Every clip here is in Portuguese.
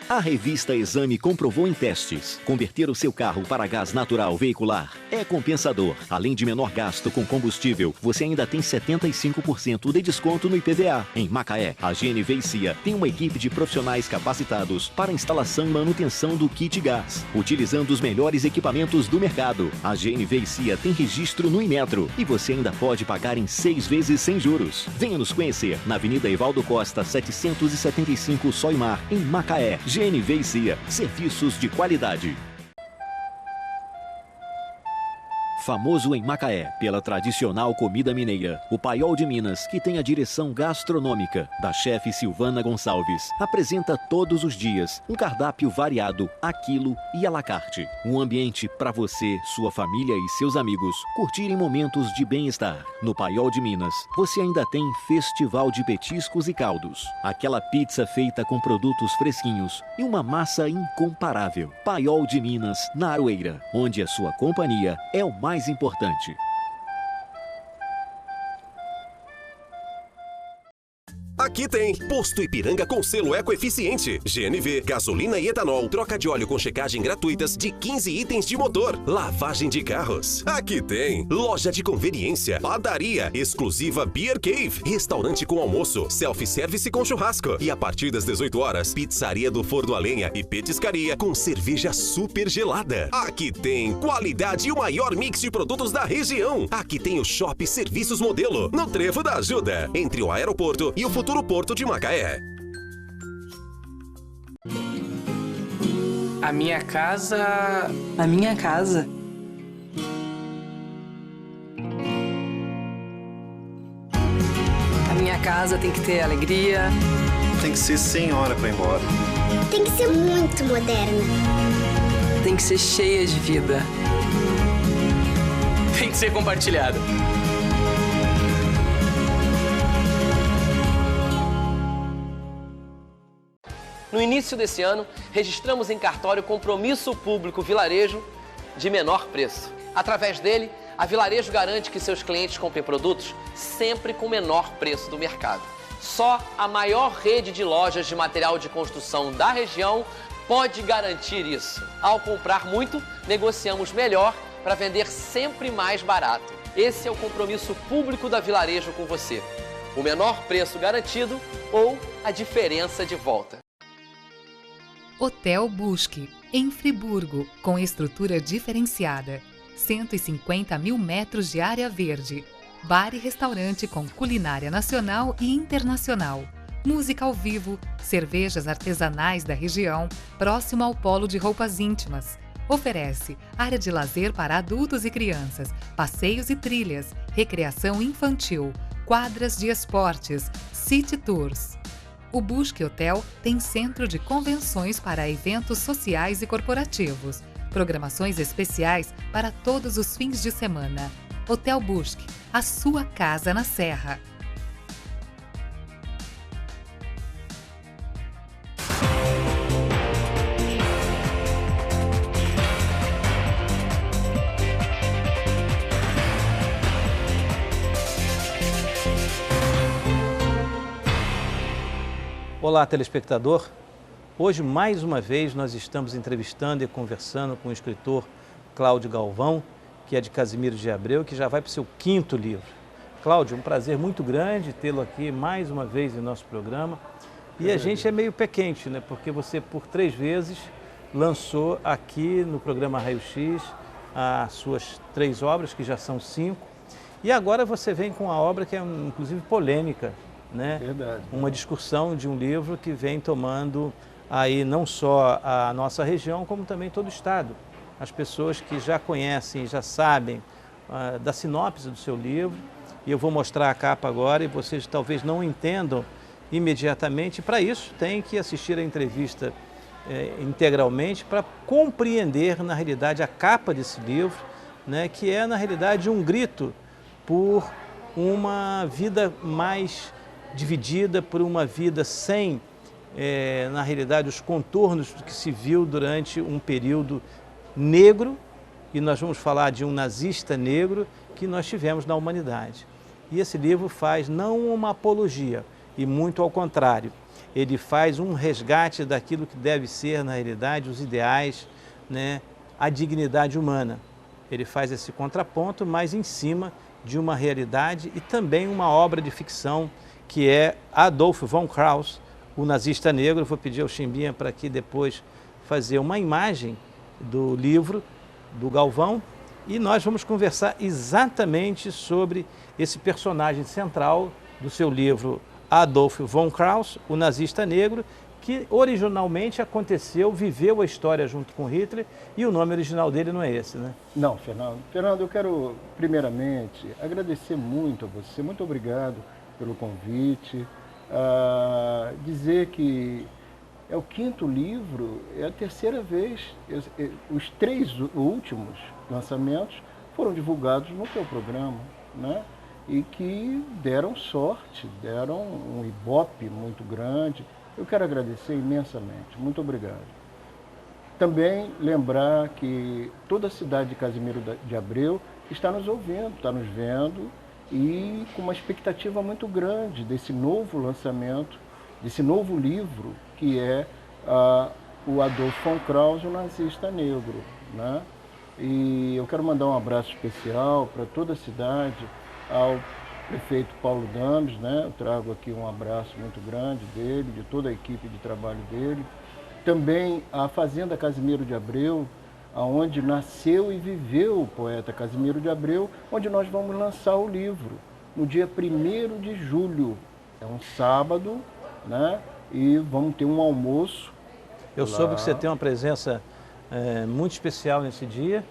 A revista Exame comprovou em testes. Converter o seu carro para gás natural veicular é compensador. Além de menor gasto com combustível, você ainda tem 75% de desconto no IPVA. Em Macaé, a GNV e CIA tem uma equipe de profissionais capacitados para instalação e manutenção do kit gás, utilizando os melhores equipamentos do mercado. A GNV e CIA tem registro no Inmetro e você ainda pode pagar em 6 vezes sem juros. Venha nos conhecer na Avenida Evaldo Costa, 775 Soimar, em Macaé. GNV e CIA, serviços de qualidade. Famoso em Macaé pela tradicional comida mineira, o Paiol de Minas, que tem a direção gastronômica da chefe Silvana Gonçalves, apresenta todos os dias um cardápio variado, a quilo e à la carte. Um ambiente para você, sua família e seus amigos curtirem momentos de bem-estar. No Paiol de Minas, você ainda tem festival de petiscos e caldos, aquela pizza feita com produtos fresquinhos e uma massa incomparável. Paiol de Minas, na Aroeira, onde a sua companhia é o mais importante. Aqui tem Posto Ipiranga com selo ecoeficiente, GNV, gasolina e etanol, troca de óleo com checagem gratuitas de 15 itens de motor, lavagem de carros. Aqui tem loja de conveniência, padaria, exclusiva Beer Cave, restaurante com almoço, self-service com churrasco e a partir das 18 horas, pizzaria do Forno a Lenha e petiscaria com cerveja super gelada. Aqui tem qualidade e o maior mix de produtos da região. Aqui tem o Shopping Serviços Modelo, no Trevo da Ajuda, entre o aeroporto e o futuro Porto de Macaé. A minha casa... A minha casa. A minha casa tem que ter alegria. Tem que ser sem hora para ir embora. Tem que ser muito moderna. Tem que ser cheia de vida. Tem que ser compartilhada. No início desse ano, registramos em cartório o compromisso público vilarejo de menor preço. Através dele, a Vilarejo garante que seus clientes comprem produtos sempre com o menor preço do mercado. Só a maior rede de lojas de material de construção da região pode garantir isso. Ao comprar muito, negociamos melhor para vender sempre mais barato. Esse é o compromisso público da Vilarejo com você. O menor preço garantido ou a diferença de volta. Hotel Busque, em Friburgo, com estrutura diferenciada. 150 mil metros de área verde. Bar e restaurante com culinária nacional e internacional. Música ao vivo, cervejas artesanais da região, próximo ao polo de roupas íntimas. Oferece área de lazer para adultos e crianças, passeios e trilhas, recreação infantil, quadras de esportes, city tours. O Busque Hotel tem centro de convenções para eventos sociais e corporativos, programações especiais para todos os fins de semana. Hotel Busque, a sua casa na Serra. Olá, telespectador. Hoje, mais uma vez, nós estamos entrevistando e conversando com o escritor Cláudio Galvão, que é de Casimiro de Abreu, que já vai para o seu 5º livro. Cláudio, um prazer muito grande tê-lo aqui mais uma vez em nosso programa. E a gente é meio pé quente, né? Porque você, por 3 vezes, lançou aqui no programa Raio X as suas 3 obras, que já são 5. E agora você vem com uma obra que é, inclusive, polêmica, né? Verdade. Uma discussão de um livro que vem tomando aí não só a nossa região, como também todo o estado. As pessoas que já conhecem, já sabem da sinopse do seu livro, e eu vou mostrar a capa agora e vocês talvez não entendam imediatamente. Para isso, tem que assistir a entrevista integralmente para compreender, na realidade, a capa desse livro, né, que é, na realidade, um grito por uma vida mais dividida, por uma vida sem, na realidade, os contornos do que se viu durante um período negro, e nós vamos falar de um nazista negro que nós tivemos na humanidade. E esse livro faz não uma apologia, e muito ao contrário, ele faz um resgate daquilo que deve ser, na realidade, os ideais, né, a dignidade humana. Ele faz esse contraponto, mas em cima de uma realidade e também uma obra de ficção que é Adolf von Kraus, o nazista negro. Eu vou pedir ao Chimbinha para aqui depois fazer uma imagem do livro do Galvão e nós vamos conversar exatamente sobre esse personagem central do seu livro Adolf von Kraus, o nazista negro, que originalmente aconteceu, viveu a história junto com Hitler, e o nome original dele não é esse, né? Não, Fernando. Fernando, eu quero primeiramente agradecer muito a você, muito obrigado pelo convite, dizer que é o 5º livro, é a 3ª vez, os 3 últimos lançamentos foram divulgados no teu programa, né? E que deram sorte, deram um ibope muito grande. Eu quero agradecer imensamente, muito obrigado. Também lembrar que toda a cidade de Casimiro de Abreu está nos ouvindo, está nos vendo e com uma expectativa muito grande desse novo lançamento, desse novo livro que é o Adolf von Kraus, o nazista negro, né? E eu quero mandar um abraço especial para toda a cidade, ao prefeito Paulo Dames, né? Eu trago aqui um abraço muito grande dele, de toda a equipe de trabalho dele. Também a Fazenda Casimiro de Abreu, onde nasceu e viveu o poeta Casimiro de Abreu, onde nós vamos lançar o livro no dia 1º de julho. É um sábado, né? E vamos ter um almoço. Eu soube que você tem uma presença muito especial nesse dia,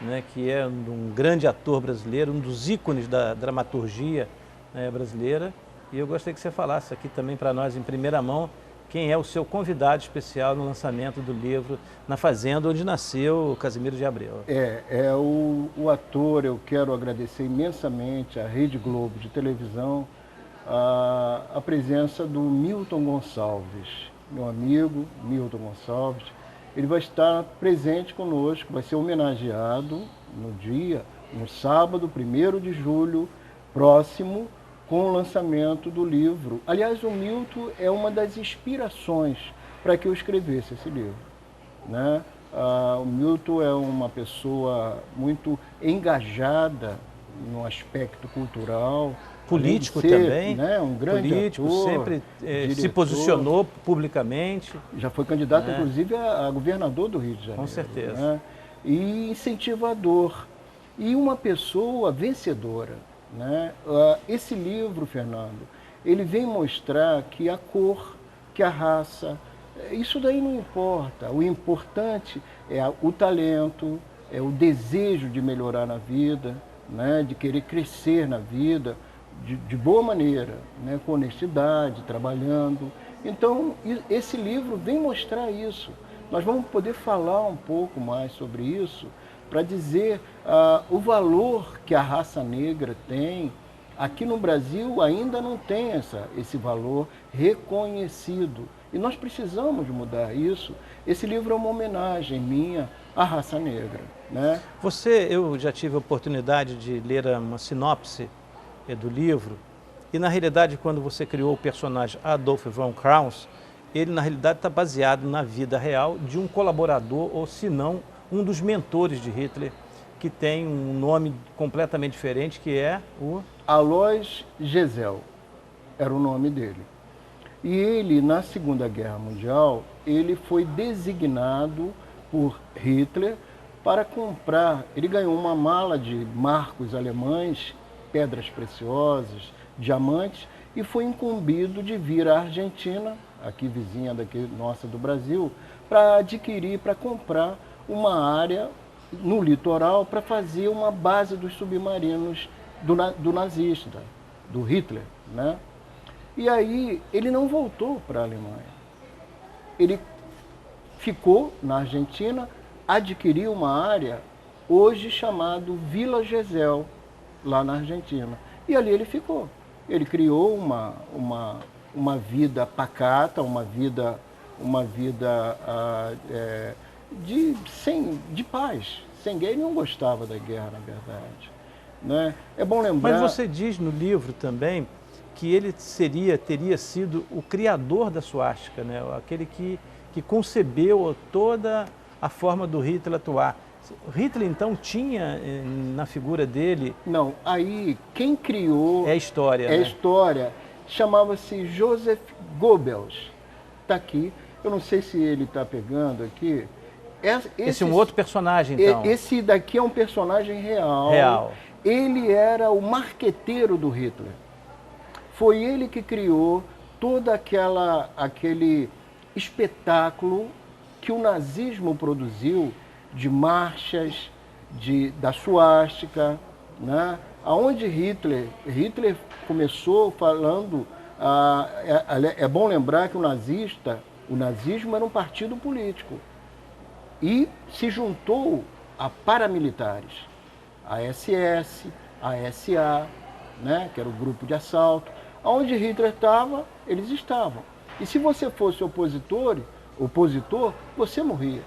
né, que é um grande ator brasileiro, um dos ícones da dramaturgia, né, brasileira. E eu gostaria que você falasse aqui também para nós, em primeira mão, quem é o seu convidado especial no lançamento do livro Na Fazenda, onde nasceu o Casimiro de Abreu. O ator, eu quero agradecer imensamente à Rede Globo de televisão, a presença do Milton Gonçalves, meu amigo Milton Gonçalves. Ele vai estar presente conosco, vai ser homenageado no sábado, 1º de julho, próximo, com o lançamento do livro. Aliás, o Milton é uma das inspirações para que eu escrevesse esse livro, né? O Milton é uma pessoa muito engajada no aspecto cultural, político ser, também, né, um grande político, ator, sempre diretor, se posicionou publicamente. Já foi candidato, inclusive, a governador do Rio de Janeiro. Com certeza. Né? E incentivador. E uma pessoa vencedora. Né? Esse livro, Fernando, ele vem mostrar que a cor, que a raça, isso daí não importa. O importante é o talento, é o desejo de melhorar na vida, né? De querer crescer na vida, de boa maneira, né? Com honestidade, trabalhando. Então, esse livro vem mostrar isso. Nós vamos poder falar um pouco mais sobre isso, para dizer o valor que a raça negra tem. Aqui no Brasil ainda não tem esse valor reconhecido. E nós precisamos mudar isso. Esse livro é uma homenagem minha à raça negra, né? Eu já tive a oportunidade de ler uma sinopse do livro, e na realidade, quando você criou o personagem Adolf von Kraus, ele na realidade está baseado na vida real de um colaborador, ou se não, um dos mentores de Hitler, que tem um nome completamente diferente, que é o... Alois Gesell era o nome dele. E ele, na Segunda Guerra Mundial, ele foi designado por Hitler para comprar. Ele ganhou uma mala de marcos alemães, pedras preciosas, diamantes, e foi incumbido de vir à Argentina, aqui vizinha daqui nossa do Brasil, para adquirir, para comprar uma área no litoral para fazer uma base dos submarinos do nazista, do Hitler, né? E aí ele não voltou para a Alemanha. Ele ficou na Argentina, adquiriu uma área hoje chamado Vila Gesell, lá na Argentina. E ali ele ficou. Ele criou uma vida pacata, uma vida de paz. Sem guerra, ele não gostava da guerra, na verdade. Né? É bom lembrar... Mas você diz no livro também que ele teria sido o criador da suástica, né? Aquele que concebeu toda a forma do Hitler atuar. Hitler, então, tinha na figura dele... Não, aí quem criou... É a história, É a né? história. Chamava-se Joseph Goebbels. Está aqui. Eu não sei se ele está pegando aqui. Esse é um outro personagem, então. Esse daqui é um personagem real. Real. Ele era o marqueteiro do Hitler. Foi ele que criou todo aquele espetáculo que o nazismo produziu de marchas, da suástica, né? Aonde Hitler começou falando, é bom lembrar que o nazismo era um partido político e se juntou a paramilitares, a SS, a SA, né? Que era o grupo de assalto. Aonde Hitler estava, eles estavam. E se você fosse opositor, você morria.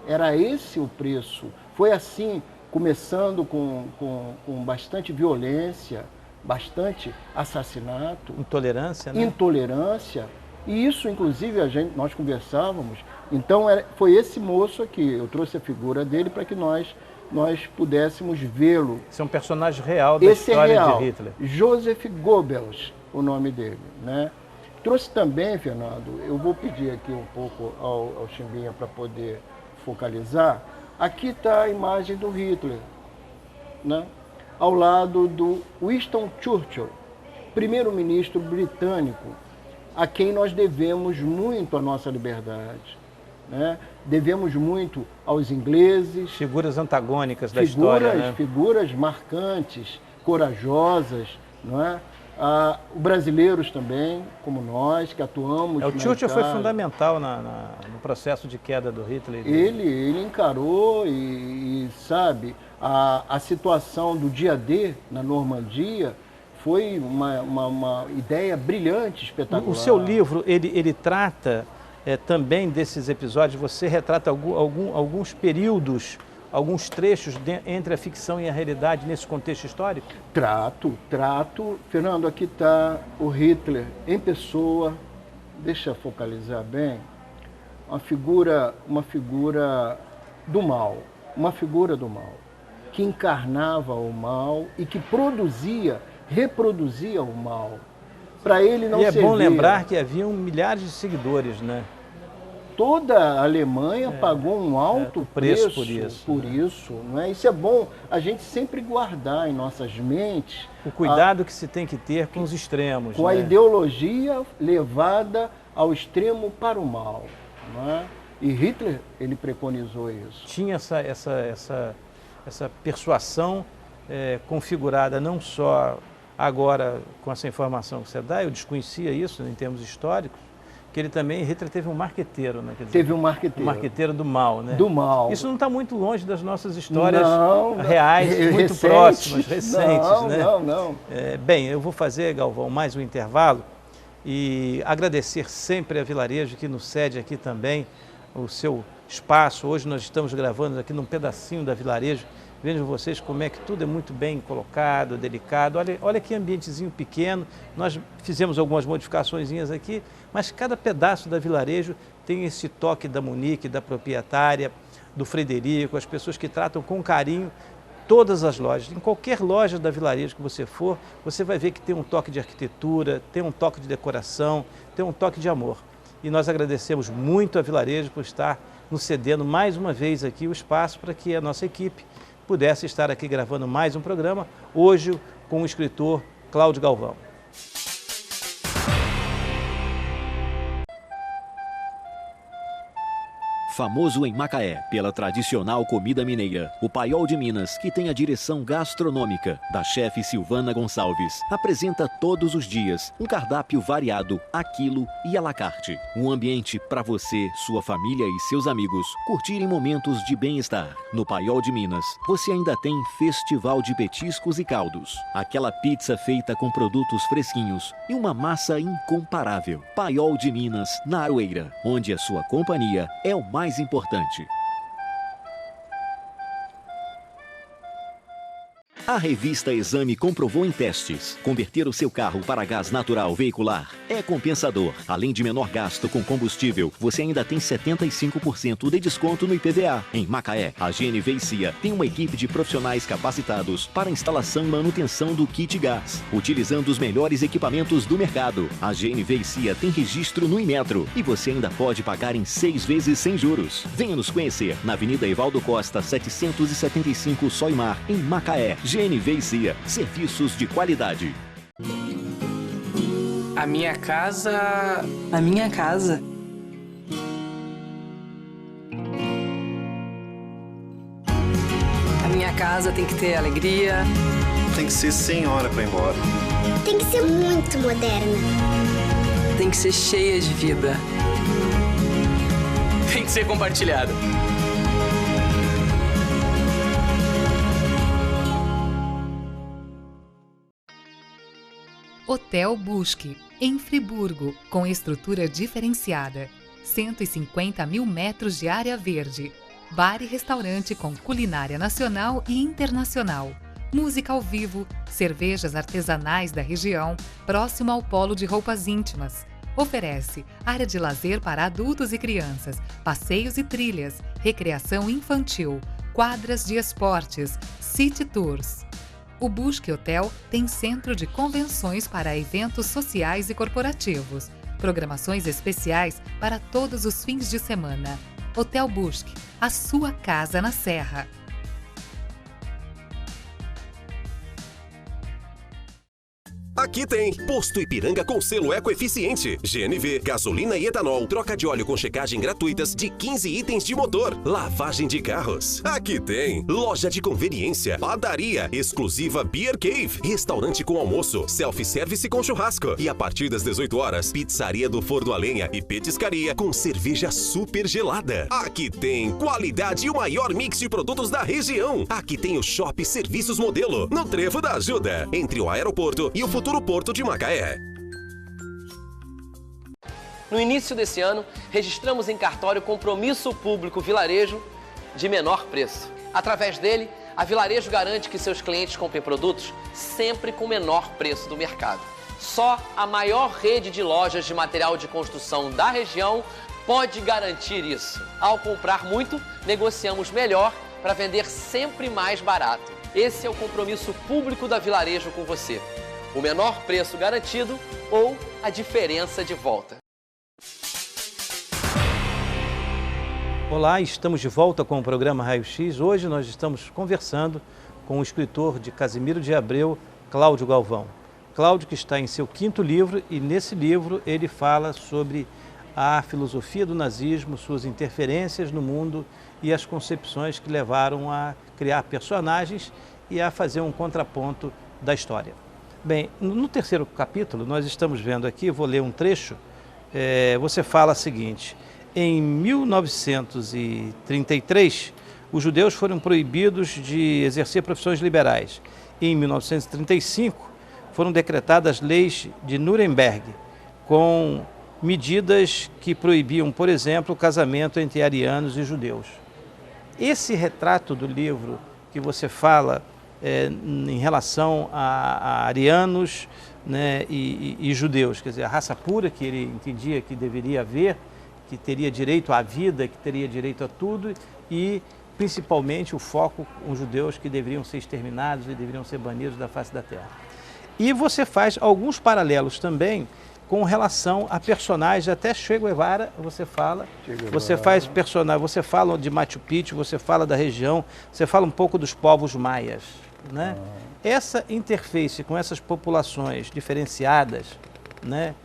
Era esse o preço. Foi assim, começando com bastante violência, bastante assassinato. Intolerância, né? Intolerância. E isso, inclusive, nós conversávamos. Então, foi esse moço aqui. Eu trouxe a figura dele para que nós pudéssemos vê-lo. Esse é um personagem real da história de Hitler. Joseph Goebbels, o nome dele, né? Trouxe também, Fernando, eu vou pedir aqui um pouco ao Chimbinha para poder focalizar. Aqui está a imagem do Hitler, né? Ao lado do Winston Churchill, primeiro-ministro britânico, a quem nós devemos muito a nossa liberdade, né? Devemos muito aos ingleses. Figuras antagônicas da história, né? Figuras marcantes, corajosas, não é? Os brasileiros também, como nós, que atuamos. O Churchill foi fundamental no processo de queda do Hitler. Ele encarou e sabe, a situação do dia D na Normandia foi uma ideia brilhante, espetacular. O seu livro, ele trata também desses episódios, você retrata alguns períodos, alguns trechos entre a ficção e a realidade nesse contexto histórico? Trato. Fernando, aqui está o Hitler em pessoa, deixa eu focalizar bem, uma figura do mal, que encarnava o mal e que reproduzia o mal. Para ele não servia. E é bom lembrar que haviam milhares de seguidores, né? Toda a Alemanha pagou um alto preço por isso, não é? Isso é bom a gente sempre guardar em nossas mentes. O cuidado que se tem que ter com os extremos. Com a ideologia levada ao extremo para o mal, não é? E Hitler, ele preconizou isso. Tinha essa persuasão configurada não só agora com essa informação que você dá, eu desconhecia isso em termos históricos, que Hitler teve um marqueteiro, né? Quer dizer, teve um marqueteiro. Um marqueteiro do mal, né? Do mal. Isso não está muito longe das nossas histórias reais, muito próximas, recentes, né? Não. Bem, eu vou fazer, Galvão, mais um intervalo e agradecer sempre a Vilarejo que nos cede aqui também o seu espaço. Hoje nós estamos gravando aqui num pedacinho da Vilarejo. Vejam vocês como é que tudo é muito bem colocado, delicado. Olha que ambientezinho pequeno. Nós fizemos algumas modificaçõezinhas aqui, mas cada pedaço da Vilarejo tem esse toque da Monique, da proprietária, do Frederico, as pessoas que tratam com carinho todas as lojas. Em qualquer loja da Vilarejo que você for, você vai ver que tem um toque de arquitetura, tem um toque de decoração, tem um toque de amor. E nós agradecemos muito a Vilarejo por estar nos cedendo mais uma vez aqui o espaço para que a nossa equipe pudesse estar aqui gravando mais um programa, hoje com o escritor Cláudio Galvão. Famoso em Macaé pela tradicional comida mineira, o Paiol de Minas, que tem a direção gastronômica da chefe Silvana Gonçalves, apresenta todos os dias um cardápio variado, a quilo e à la carte. Um ambiente para você, sua família e seus amigos curtirem momentos de bem-estar. No Paiol de Minas, você ainda tem festival de petiscos e caldos, aquela pizza feita com produtos fresquinhos e uma massa incomparável. Paiol de Minas, na Aroeira, onde a sua companhia é o mais importante. A A revista Exame comprovou em testes: converter o seu carro para gás natural veicular é compensador. Além de menor gasto com combustível, você ainda tem 75% de desconto no IPVA. Em Macaé, a GNV e CIA tem uma equipe de profissionais capacitados para instalação e manutenção do kit gás, utilizando os melhores equipamentos do mercado. A GNV e CIA tem registro no Inmetro e você ainda pode pagar em 6 vezes sem juros. Venha nos conhecer na Avenida Evaldo Costa, 775 Soimar, em Macaé. GNV e CIA, serviços de qualidade. A minha casa... A minha casa. A minha casa tem que ter alegria. Tem que ser sem hora para ir embora. Tem que ser muito moderna. Tem que ser cheia de vida. Tem que ser compartilhada. Hotel Busque, em Friburgo, com estrutura diferenciada. 150 mil metros de área verde. Bar e restaurante com culinária nacional e internacional. Música ao vivo, cervejas artesanais da região, próximo ao polo de roupas íntimas. Oferece área de lazer para adultos e crianças, passeios e trilhas, recreação infantil, quadras de esportes, city tours. O Busque Hotel tem centro de convenções para eventos sociais e corporativos, programações especiais para todos os fins de semana. Hotel Busque, a sua casa na Serra. Aqui tem Posto Ipiranga com selo ecoeficiente. GNV, gasolina e etanol. Troca de óleo com checagem gratuitas de 15 itens de motor. Lavagem de carros. Aqui tem loja de conveniência. Padaria. Exclusiva Beer Cave. Restaurante com almoço. Self-service com churrasco. E a partir das 18 horas, pizzaria do forno a lenha e petiscaria com cerveja super gelada. Aqui tem qualidade e o maior mix de produtos da região. Aqui tem o Shopping Serviços Modelo. No Trevo da Ajuda. Entre o aeroporto e o futuro Porto de Macaé. No início desse ano, registramos em cartório compromisso público vilarejo de menor preço. Através dele, a Vilarejo garante que seus clientes comprem produtos sempre com o menor preço do mercado. Só a maior rede de lojas de material de construção da região pode garantir isso. Ao comprar muito, negociamos melhor para vender sempre mais barato. Esse é o compromisso público da Vilarejo com você. O menor preço garantido ou a diferença de volta. Olá, estamos de volta com o programa Raio X. Hoje nós estamos conversando com o escritor de Casimiro de Abreu, Cláudio Galvão. Cláudio, que está em seu 5º livro, e nesse livro ele fala sobre a filosofia do nazismo, suas interferências no mundo e as concepções que levaram a criar personagens e a fazer um contraponto da história. Bem, no 3º capítulo, nós estamos vendo aqui, vou ler um trecho, você fala o seguinte: em 1933, os judeus foram proibidos de exercer profissões liberais. Em 1935, foram decretadas leis de Nuremberg, com medidas que proibiam, por exemplo, o casamento entre arianos e judeus. Esse retrato do livro que você fala em relação a arianos, né, e judeus, quer dizer, a raça pura que ele entendia que deveria haver, que teria direito à vida, que teria direito a tudo, e principalmente o foco com os judeus que deveriam ser exterminados e deveriam ser banidos da face da terra. E você faz alguns paralelos também com relação a personagens, até Che Guevara, você fala, você faz personagem, você fala de Machu Picchu, você fala da região, você fala um pouco dos povos maias, né? Essa interface com essas populações diferenciadas, né?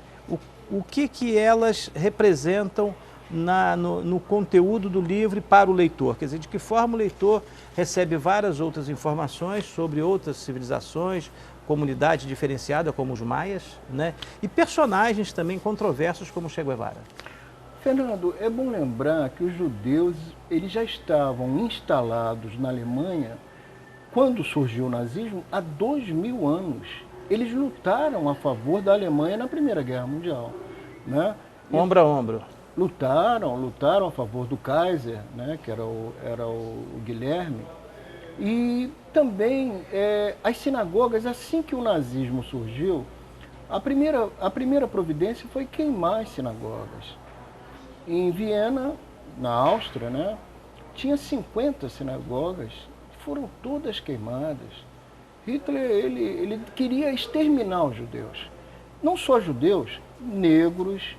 O que elas representam no conteúdo do livro para o leitor? Quer dizer, de que forma o leitor recebe várias outras informações sobre outras civilizações, comunidade diferenciada como os maias, né? E personagens também controversos como Che Guevara. Fernando, é bom lembrar que os judeus eles já estavam instalados na Alemanha quando surgiu o nazismo há 2000 anos. Eles lutaram a favor da Alemanha na Primeira Guerra Mundial, né? Ombro a ombro. Lutaram a favor do Kaiser, né? Que era o Guilherme. E também as sinagogas, assim que o nazismo surgiu, a primeira providência foi queimar as sinagogas. Em Viena, na Áustria, né, tinha 50 sinagogas, foram todas queimadas. Hitler ele queria exterminar os judeus. Não só judeus, negros,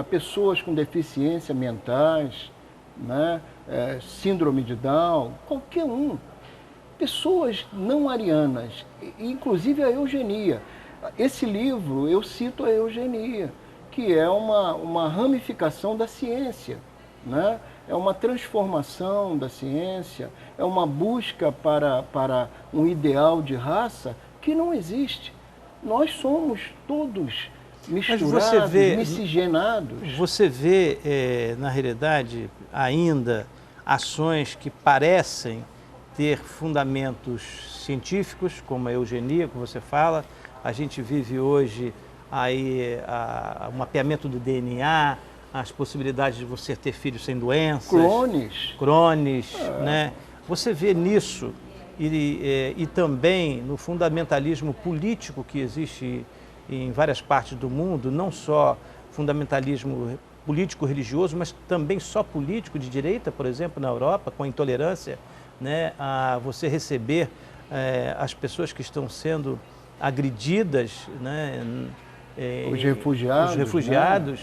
pessoas com deficiência mentais, né, síndrome de Down, qualquer um. Pessoas não arianas, inclusive a eugenia. Esse livro, eu cito a eugenia, que é uma ramificação da ciência, né? É uma transformação da ciência, é uma busca para um ideal de raça que não existe. Nós somos todos misturados, miscigenados. Você vê, na realidade, ainda ações que parecem ter fundamentos científicos, como a eugenia, que você fala. A gente vive hoje aí o mapeamento do DNA, as possibilidades de você ter filhos sem doenças. Clones, né? Você vê nisso e também no fundamentalismo político que existe em várias partes do mundo, não só fundamentalismo político-religioso, mas também só político de direita, por exemplo, na Europa, com a intolerância, né, a você receber as pessoas que estão sendo agredidas, né, os refugiados,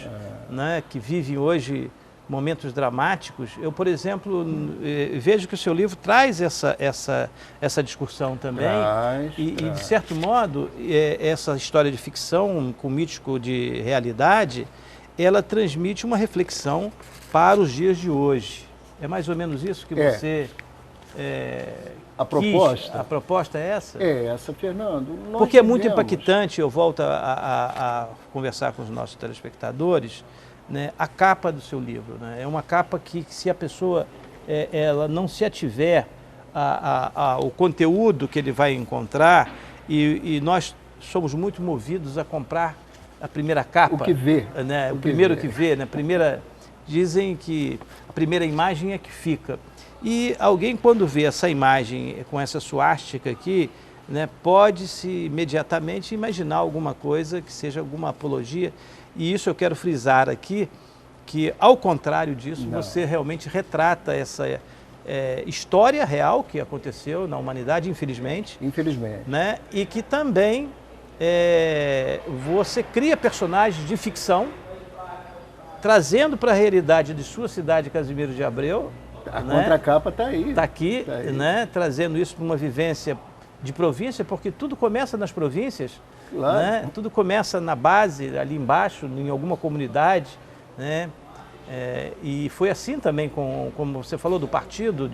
né, que vivem hoje momentos dramáticos. Eu, por exemplo, vejo que o seu livro traz essa discussão também. E, de certo modo, essa história de ficção com mítico de realidade, ela transmite uma reflexão para os dias de hoje. É mais ou menos isso que você... A proposta? A proposta é essa? É essa, Fernando. Porque é muito impactante, eu volto a conversar com os nossos telespectadores, né, a capa do seu livro. Né, é uma capa que, se a pessoa ela não se ativer ao conteúdo que ele vai encontrar, e nós somos muito movidos a comprar a primeira capa. O que vê. Né, o primeiro que vê. Né, dizem que a primeira imagem é que fica. E alguém, quando vê essa imagem com essa suástica aqui, né, pode-se imediatamente imaginar alguma coisa que seja alguma apologia. E isso eu quero frisar aqui, que ao contrário disso, você realmente retrata essa história real que aconteceu na humanidade, infelizmente. Infelizmente. Né, e que também você cria personagens de ficção, trazendo para a realidade de sua cidade, Casimiro de Abreu. A contracapa está aí. Está aqui, né, trazendo isso para uma vivência de província, porque tudo começa nas províncias, claro. Né? Tudo começa na base, ali embaixo, em alguma comunidade, né? E foi assim também, como você falou, do partido.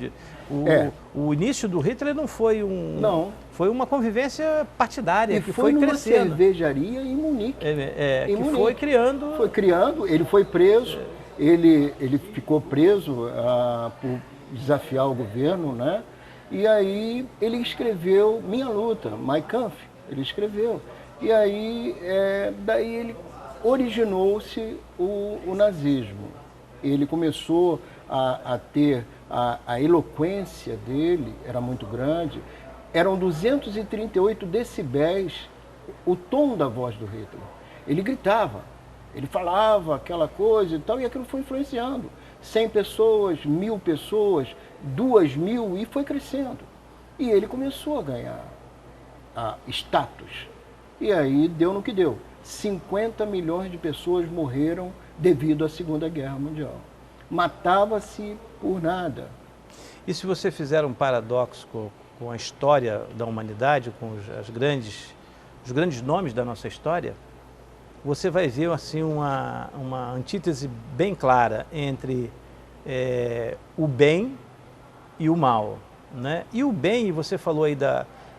O início do Hitler não foi foi uma convivência partidária, e que foi crescendo. E foi numa cervejaria em Munique. Foi criando... Foi criando, ele foi preso. Ele ficou preso por desafiar o governo, né? E aí ele escreveu Minha Luta, Mein Kampf, ele escreveu. E aí, daí ele originou-se o nazismo. Ele começou a ter a eloquência dele, era muito grande. Eram 238 decibéis o tom da voz do Hitler. Ele gritava. Ele falava aquela coisa e tal, e aquilo foi influenciando. 100 pessoas, 1000 pessoas, 2000, e foi crescendo. E ele começou a ganhar status. E aí deu no que deu. 50 milhões de pessoas morreram devido à Segunda Guerra Mundial. Matava-se por nada. E se você fizer um paradoxo com a história da humanidade, com os grandes nomes da nossa história, você vai ver assim, uma antítese bem clara entre o bem e o mal. Né? E o bem, você falou aí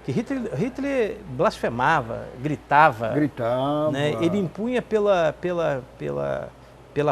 que Hitler blasfemava, gritava. Né? Ele impunha pela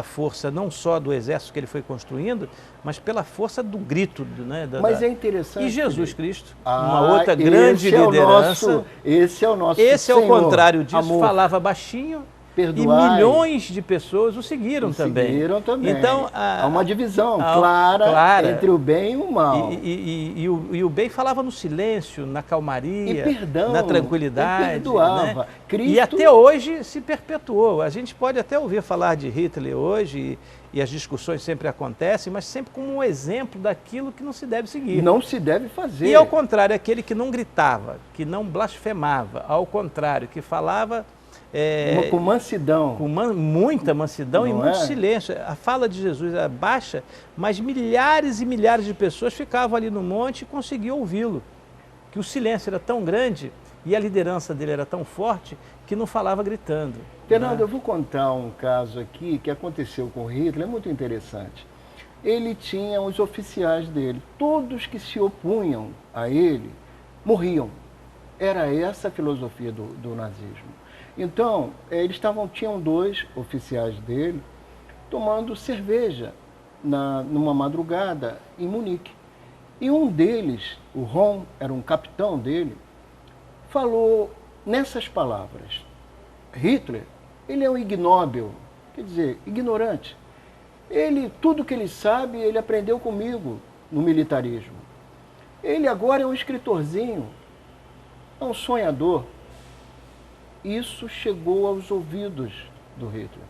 força não só do exército que ele foi construindo, mas pela força do grito. Né? Mas é interessante. E Jesus Cristo, uma outra grande liderança. Esse é o nosso Esse, Senhor, ao contrário disso, amor. falava baixinho, perdoai. E milhões de pessoas o seguiram também. Então, há uma divisão clara entre o bem e o mal. E o bem falava no silêncio, na calmaria, perdão, na tranquilidade. Perdoava. Né? Cristo... E até hoje se perpetuou. A gente pode até ouvir falar de Hitler hoje, e as discussões sempre acontecem, mas sempre como um exemplo daquilo que não se deve seguir. Não se deve fazer. E ao contrário, aquele que não gritava, que não blasfemava, ao contrário, que falava... com mansidão. Com muita mansidão e muito silêncio. A fala de Jesus era baixa, mas milhares e milhares de pessoas ficavam ali no monte e conseguiam ouvi-lo. Que o silêncio era tão grande e a liderança dele era tão forte que não falava gritando. Fernando, eu vou contar um caso aqui que aconteceu com Hitler, é muito interessante. Ele tinha os oficiais dele, todos que se opunham a ele morriam. Era essa a filosofia do nazismo. Então, eles tinham 2 oficiais dele tomando cerveja numa madrugada em Munique. E um deles, o Ron, era um capitão dele, falou nessas palavras: Hitler, ele é um ignóbil, quer dizer, ignorante. Tudo que ele sabe, ele aprendeu comigo no militarismo. Ele agora é um escritorzinho, é um sonhador. Isso chegou aos ouvidos do Hitler.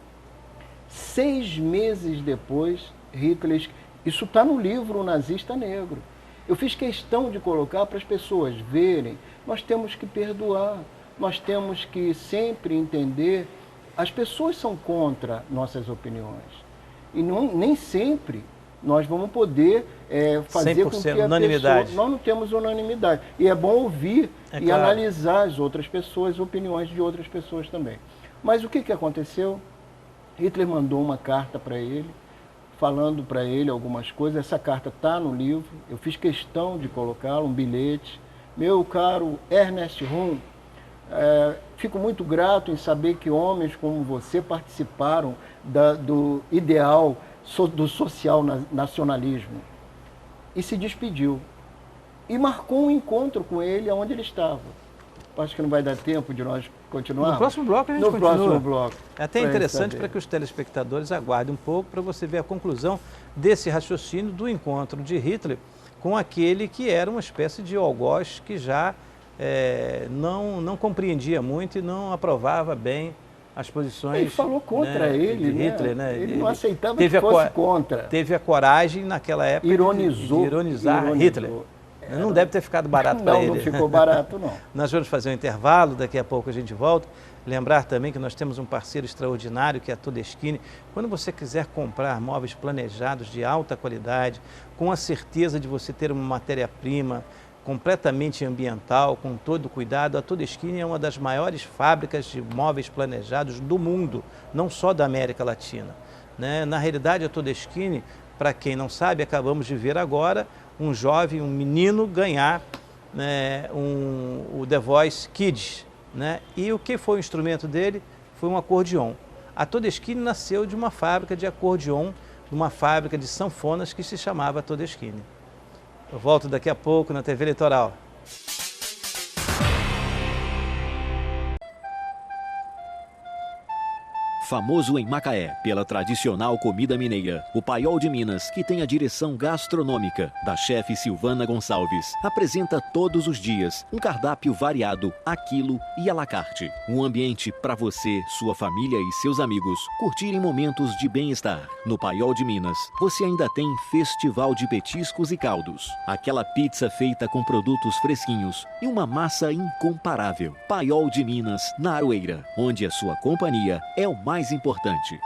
6 meses depois, Hitler... Isso está no livro O Nazista Negro. Eu fiz questão de colocar para as pessoas verem. Nós temos que perdoar, nós temos que sempre entender. As pessoas são contra nossas opiniões. E nem sempre nós vamos poder fazer com que a unanimidade. Pessoa... Nós não temos unanimidade. E é bom ouvir e analisar as outras pessoas, as opiniões de outras pessoas também. Mas o que aconteceu? Hitler mandou uma carta para ele, falando para ele algumas coisas. Essa carta está no livro, eu fiz questão de colocá-la, um bilhete. Meu caro Ernest Rum, fico muito grato em saber que homens como você participaram do ideal do social nacionalismo. E se despediu. E marcou um encontro com ele onde ele estava. Acho que não vai dar tempo de nós continuar. No próximo bloco a gente continua. No próximo bloco. É até interessante para que os telespectadores aguardem um pouco para você ver a conclusão desse raciocínio do encontro de Hitler com aquele que era uma espécie de algoz que já não compreendia muito e não aprovava bem as posições. Ele falou contra ele, de Hitler, né? Ele não aceitava que fosse contra. Teve a coragem naquela época de ironizar Hitler. Não deve ter ficado barato para ele. Não ficou barato, não. Nós vamos fazer um intervalo, daqui a pouco a gente volta. Lembrar também que nós temos um parceiro extraordinário, que é a Todeschini. Quando você quiser comprar móveis planejados de alta qualidade, com a certeza de você ter uma matéria-prima completamente ambiental, com todo o cuidado, a Todeschini é uma das maiores fábricas de móveis planejados do mundo, não só da América Latina, né? Na realidade, a Todeschini, para quem não sabe, acabamos de ver agora um jovem, um menino ganhar, né, o The Voice Kids, né? E o que foi o instrumento dele? Foi um acordeon. A Todeschini nasceu de uma fábrica de acordeon, de uma fábrica de sanfonas que se chamava Todeschini. Eu volto daqui a pouco na TV Litoral. Famoso em Macaé pela tradicional comida mineira, o Paiol de Minas, que tem a direção gastronômica da chefe Silvana Gonçalves, apresenta todos os dias um cardápio variado, a quilo e à la carte. Um ambiente para você, sua família e seus amigos curtirem momentos de bem-estar. No Paiol de Minas, você ainda tem festival de petiscos e caldos, aquela pizza feita com produtos fresquinhos e uma massa incomparável. Paiol de Minas, na Aroeira, onde a sua companhia é o mais importante.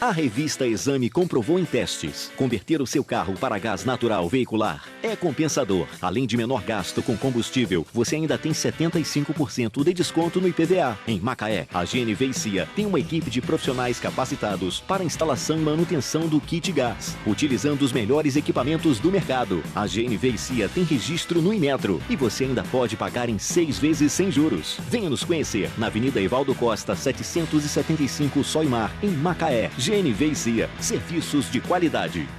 A revista Exame comprovou em testes: converter o seu carro para gás natural veicular é compensador. Além de menor gasto com combustível, você ainda tem 75% de desconto no IPVA. Em Macaé, a GNV e CIA tem uma equipe de profissionais capacitados para instalação e manutenção do kit gás, utilizando os melhores equipamentos do mercado. A GNV e CIA tem registro no Inmetro e você ainda pode pagar em 6 vezes sem juros. Venha nos conhecer na Avenida Evaldo Costa, 775 Soimar, em Macaé. GNV e CIA, serviços de qualidade.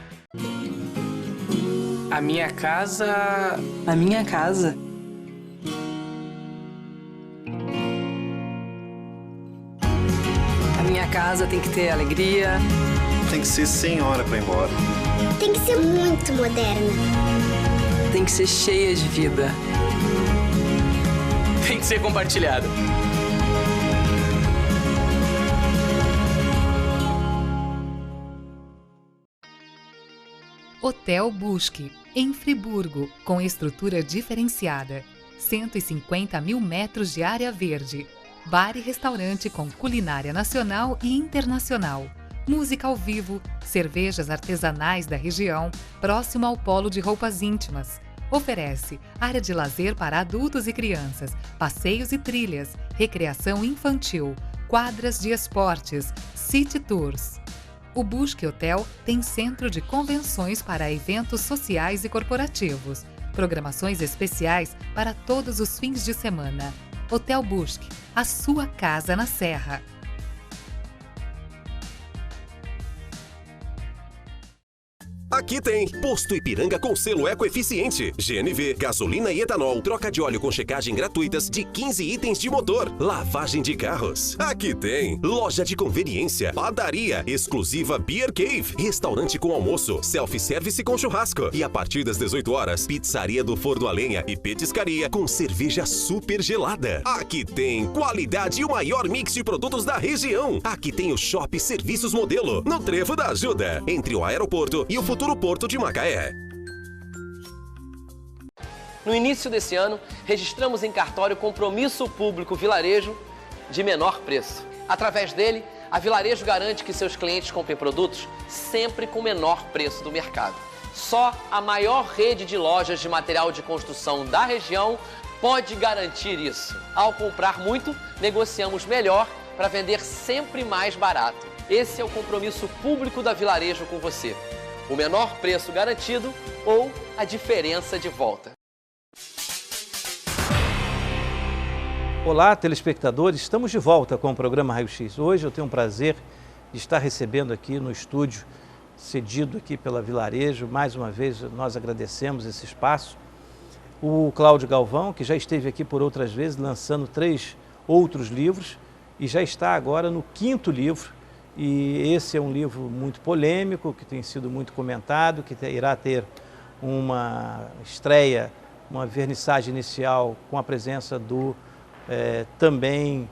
A minha casa... A minha casa. casa tem que ter alegria. Tem que ser sem hora para ir embora. Tem que ser muito moderna. Tem que ser cheia de vida. Tem que ser compartilhado. Hotel Busque, em Friburgo, com estrutura diferenciada. 150 mil metros de área verde. Bar e restaurante com culinária nacional e internacional. Música ao vivo, cervejas artesanais da região, próximo ao polo de roupas íntimas. Oferece área de lazer para adultos e crianças, passeios e trilhas, recreação infantil, quadras de esportes, city tours. O Busque Hotel tem centro de convenções para eventos sociais e corporativos, programações especiais para todos os fins de semana. Hotel Busque, a sua casa na Serra. Aqui tem Posto Ipiranga com selo ecoeficiente. GNV, gasolina e etanol. Troca de óleo com checagem gratuitas de 15 itens de motor. Lavagem de carros. Aqui tem loja de conveniência. Padaria. Exclusiva Beer Cave. Restaurante com almoço. Self-service com churrasco. E a partir das 18 horas, pizzaria do forno a lenha e petiscaria com cerveja super gelada. Aqui tem qualidade e o maior mix de produtos da região. Aqui tem o Shopping Serviços Modelo. No Trevo da Ajuda. Entre o aeroporto e o futuro Porto de Macaé. No início desse ano, registramos em cartório compromisso público vilarejo de menor preço. Através dele, a Vilarejo garante que seus clientes comprem produtos sempre com o menor preço do mercado. Só a maior rede de lojas de material de construção da região pode garantir isso. Ao comprar muito, negociamos melhor para vender sempre mais barato. Esse é o compromisso público da Vilarejo com você. O menor preço garantido ou a diferença de volta. Olá, telespectadores. Estamos de volta com o programa Raio X. Hoje eu tenho o prazer de estar recebendo aqui no estúdio, cedido aqui pela Vilarejo. Mais uma vez, nós agradecemos esse espaço. O Cláudio Galvão, que já esteve aqui por outras vezes, lançando 3 outros livros e já está agora no 5º livro. E esse é um livro muito polêmico, que tem sido muito comentado, que irá ter uma estreia, uma vernissagem inicial com a presença do também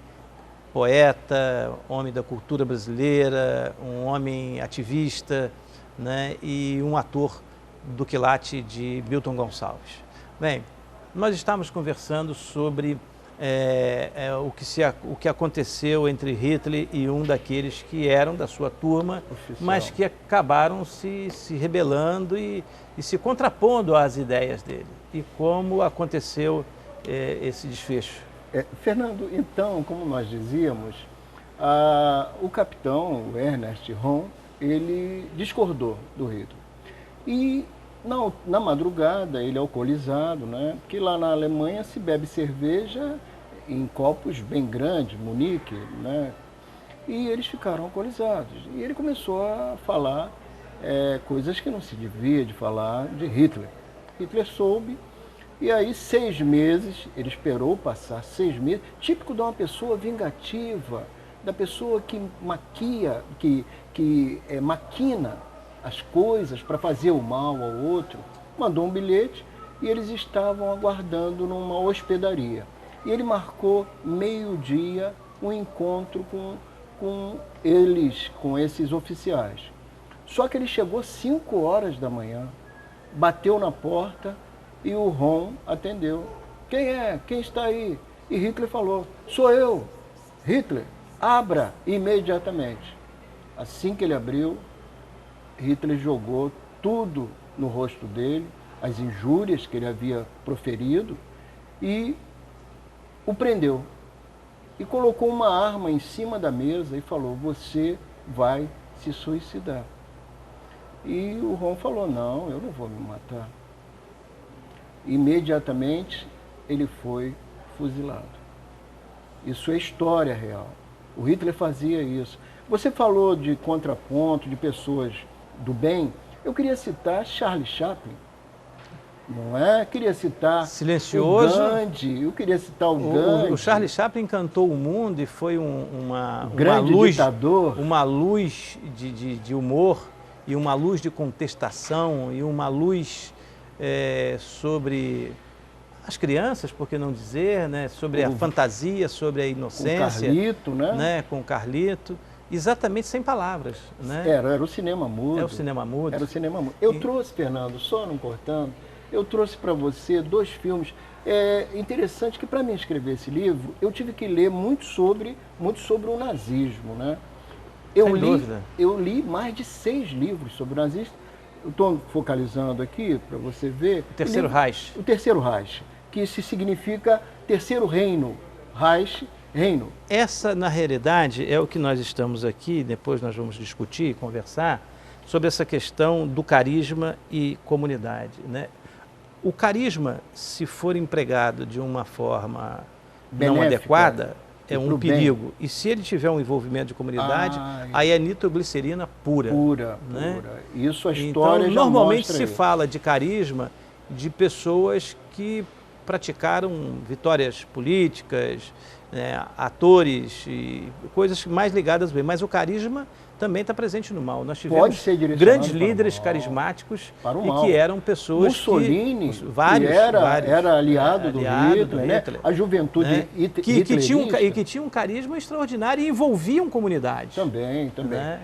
poeta, homem da cultura brasileira, um homem ativista, né, e um ator do quilate de Milton Gonçalves. Bem, nós estamos conversando sobre o que aconteceu entre Hitler e um daqueles que eram da sua turma, mas que acabaram se rebelando e se contrapondo às ideias dele. E como aconteceu esse desfecho? Fernando, então, como nós dizíamos, o capitão Ernest Röhm, ele discordou do Hitler. E na madrugada, ele é alcoolizado, né? Porque lá na Alemanha se bebe cerveja em copos bem grandes, Munique, né? E eles ficaram alcoolizados. E ele começou a falar coisas que não se devia de falar de Hitler. Hitler soube, e aí 6 meses, ele esperou passar 6 meses, típico de uma pessoa vingativa, da pessoa que maquina as coisas para fazer o mal ao outro. Mandou um bilhete e eles estavam aguardando numa hospedaria. E ele marcou meio-dia um encontro com esses oficiais. Só que ele chegou 5 horas da manhã, bateu na porta e o Röhm atendeu. Quem é? Quem está aí? E Hitler falou, sou eu, Hitler, abra imediatamente. Assim que ele abriu, Hitler jogou tudo no rosto dele, as injúrias que ele havia proferido, e o prendeu. E colocou uma arma em cima da mesa e falou, você vai se suicidar. E o Röhm falou, não, eu não vou me matar. Imediatamente ele foi fuzilado. Isso é história real. O Hitler fazia isso. Você falou de contraponto, de pessoas do bem. Eu queria citar Charlie Chaplin. não é? Queria citar silencioso. o Gandhi, eu queria citar o Gandhi. O Charlie Chaplin encantou o mundo e foi uma grande ditador. Uma luz de humor e uma luz de contestação e uma luz sobre as crianças, por que não dizer, né? Sobre a fantasia, sobre a inocência. Com o Carlito, né? Com o Carlito. Exatamente sem palavras, né? Era o cinema mudo. É o cinema mudo. Era o cinema mudo. Eu trouxe, Fernando, só não cortando, eu trouxe para você 2 filmes. É interessante que para mim escrever esse livro, eu tive que ler muito sobre o nazismo, né? Eu li mais de 6 livros sobre o nazismo. Eu estou focalizando aqui para você ver. O Terceiro Reich. O Terceiro Reich, que se significa Terceiro Reino. Reich, reino. Essa, na realidade, é o que nós estamos aqui, depois nós vamos discutir e conversar sobre essa questão do carisma e comunidade, né? O carisma, se for empregado de uma forma não adequada, é um perigo. E se ele tiver um envolvimento de comunidade, aí é nitroglicerina pura. Né? Isso a história então, já normalmente mostra se fala de carisma de pessoas que praticaram vitórias políticas, né, atores e coisas mais ligadas ao bem. Mas o carisma também está presente no mal. Nós tivemos grandes líderes carismáticos e que eram pessoas Mussolini, vários, era aliado do Hitler, né? A juventude, né? que tinham um carisma extraordinário e envolviam comunidades. Também. Né?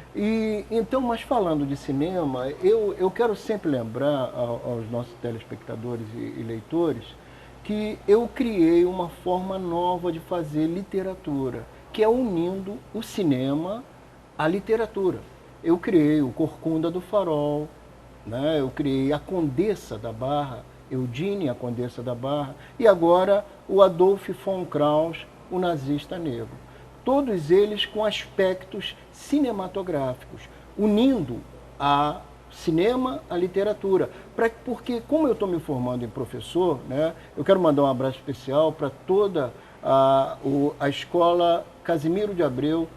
Então, mas falando de cinema, eu quero sempre lembrar aos nossos telespectadores e leitores que eu criei uma forma nova de fazer literatura, que é unindo o cinema à literatura. Eu criei o Corcunda do Farol, né? Eu criei a Condessa da Barra, Eudine, a Condessa da Barra, e agora o Adolf von Kraus, o nazista negro. Todos eles com aspectos cinematográficos, unindo a cinema à literatura. Porque, como eu estou me formando em professor, né, eu quero mandar um abraço especial para toda a escola Casimiro de Abreu,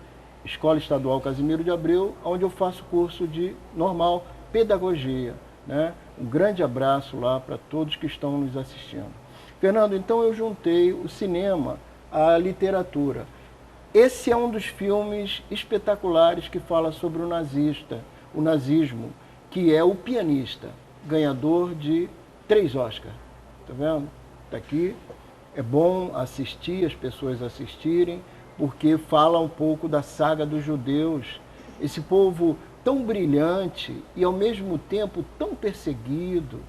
Escola Estadual Casimiro de Abreu, onde eu faço curso de normal pedagogia, né? Um grande abraço lá para todos que estão nos assistindo. Fernando, então eu juntei o cinema à literatura. Esse é um dos filmes espetaculares que fala sobre o nazismo, que é O Pianista, ganhador de 3 Oscars. Tá vendo? Tá aqui. É bom assistir, as pessoas assistirem, porque fala um pouco da saga dos judeus, esse povo tão brilhante e ao mesmo tempo tão perseguido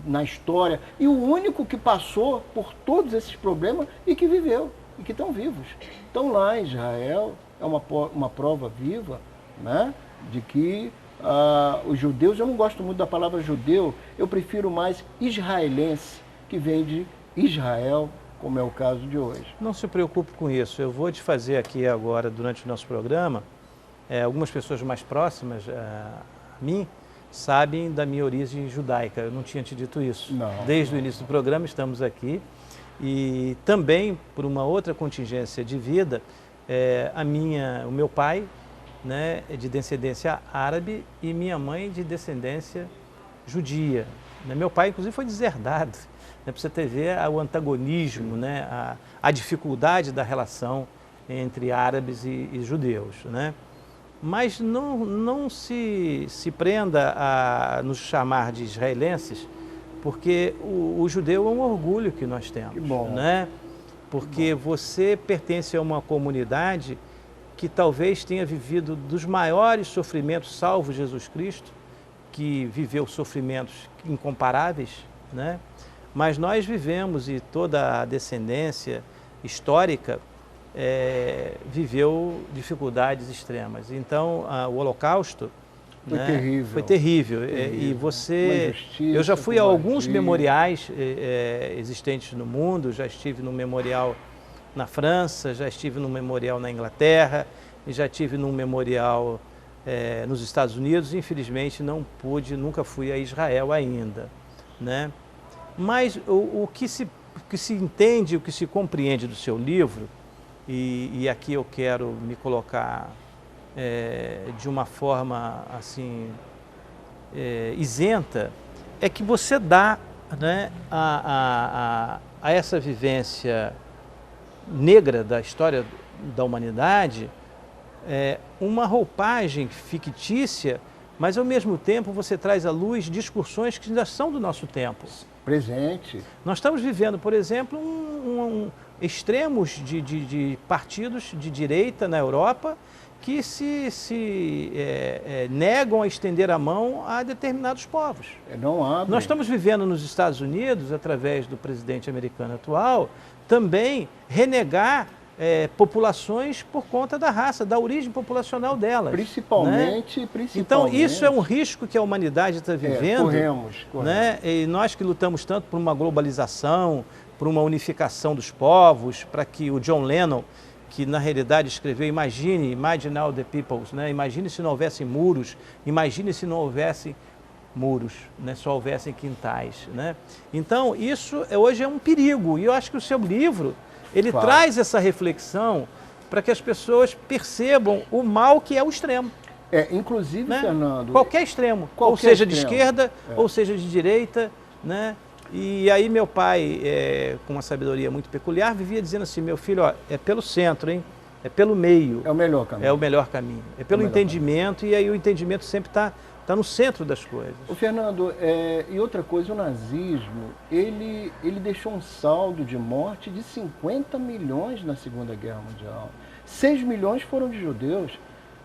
na história, e o único que passou por todos esses problemas e que viveu, e que estão vivos. Então lá em Israel é uma prova viva, né, de que os judeus, eu não gosto muito da palavra judeu, eu prefiro mais israelense, que vem de Israel, como é o caso de hoje. Não se preocupe com isso. Eu vou te fazer aqui agora, durante o nosso programa, algumas pessoas mais próximas a mim sabem da minha origem judaica. Eu não tinha te dito isso. Desde o início do programa estamos aqui. E também, por uma outra contingência de vida, o meu pai, né, é de descendência árabe e minha mãe de descendência judia. Meu pai, inclusive, foi deserdado. Para você ver o antagonismo, né, a dificuldade da relação entre árabes e judeus, né? Mas não se prenda a nos chamar de israelenses, porque o judeu é um orgulho que nós temos. Que bom. Né? Porque você pertence a uma comunidade que talvez tenha vivido dos maiores sofrimentos, salvo Jesus Cristo, que viveu sofrimentos incomparáveis, né? Mas nós vivemos, e toda a descendência histórica viveu dificuldades extremas. Então, o Holocausto foi terrível. E você... Eu já fui a alguns memoriais existentes no mundo, já estive no memorial na França, já estive num memorial na Inglaterra, e já estive num memorial nos Estados Unidos. Infelizmente, não pude, nunca fui a Israel ainda, né? Mas o que se entende, o que se compreende do seu livro, e aqui eu quero me colocar de uma forma assim isenta, é que você dá né, a essa vivência negra da história da humanidade uma roupagem fictícia, mas ao mesmo tempo você traz à luz discussões que ainda são do nosso tempo. Presente. Nós estamos vivendo, por exemplo, extremos de partidos de direita na Europa que se negam a estender a mão a determinados povos. Não abrem. Nós estamos vivendo nos Estados Unidos, através do presidente americano atual, também renegar populações por conta da raça, da origem populacional delas. Principalmente. Então, isso é um risco que a humanidade está vivendo. Corremos. Né? E nós que lutamos tanto por uma globalização, por uma unificação dos povos, para que o John Lennon, que na realidade escreveu Imagine all the peoples, né? Imagine se não houvesse muros, imagine se não houvesse muros, né? Só houvessem quintais. Né? Então, isso hoje é um perigo, e eu acho que o seu livro, ele traz essa reflexão para que as pessoas percebam o mal que é o extremo. Inclusive, né? Fernando... Qualquer extremo, ou seja, de esquerda, ou seja, de direita, né? E aí meu pai, com uma sabedoria muito peculiar, vivia dizendo assim, meu filho, ó, é pelo centro, hein? É pelo meio. É o melhor caminho. É o melhor caminho. É pelo entendimento, caminho. E aí o entendimento sempre está no centro das coisas. O Fernando, e outra coisa, o nazismo, ele deixou um saldo de morte de 50 milhões na Segunda Guerra Mundial. 6 milhões foram de judeus,